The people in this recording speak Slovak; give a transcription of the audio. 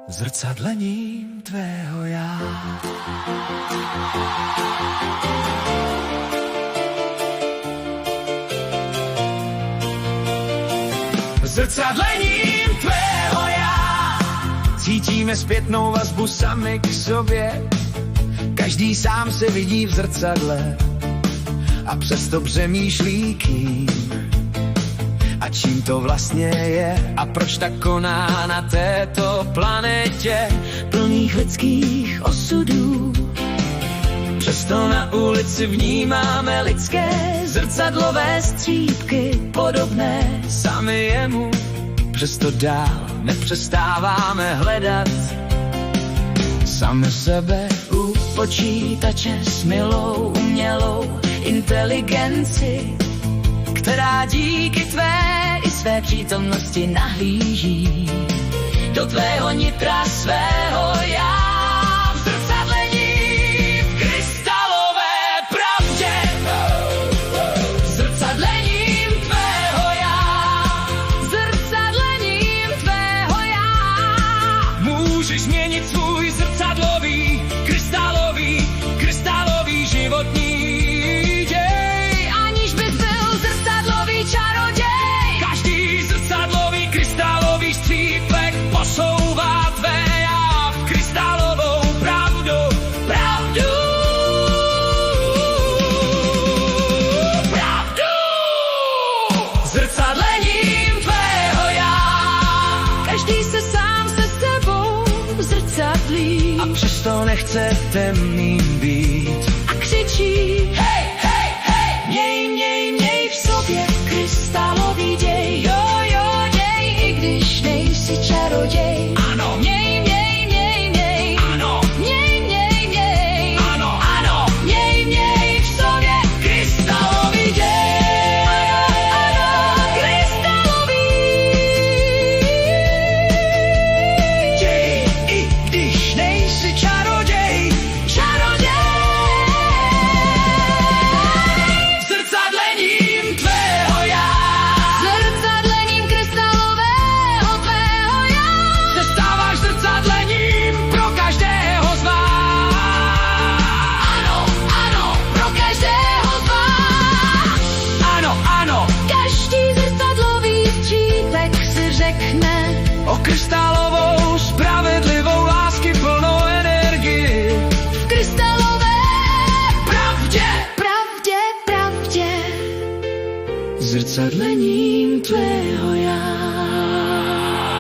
zrcadlením tvého já. Zrcadlením tvého já cítíme zpětnou vazbu sami k sobě. Každý sám se vidí v zrcadle a přesto přemýšlí kým a čím to vlastně je a proč tak koná na této planetě plných lidských osudů. Přesto na ulici vnímáme lidské zrcadlové střípky podobné sami jemu. Přesto dál nepřestáváme hledat sami sebe u počítače s milou umělou inteligenci, která díky tvé i své přítomnosti nahlíží do tvého nitra svého já. Zrcadlení v krystalové pravdě, zrcadlením tvého já, zrcadlením tvého já. Můžeš změnit svůj zrcadlový, krystalový životní děj, aniž bys byl zrcadlový čaroděj. Každý zrcadlový krystalový střípek posouvá tvé já v krystalovou pravdu. Zrcadlením tvého já. Každý se sám se sebou zrcadlí a přesto nechce temným být a křičí hej, hej, hej, měj v sobě krystalový děj. Jo, děj, i když nejsi čaroděj. Ano, měj, ano, měj, ano, měj v sobě krystalový děj. Ano, krystalový děj, i když nejsi čaroděj. Zrcadlením tvého já, zrcadlením krystalového tvého já, se stáváš zrcadlením pro každého z vás. Ano, pro každého z vás. Ano, každý zrcadlový střípek si řekne o krystalovou, spravedlivou, lásky plnou energii. V krystalové pravdě. Zrcadlením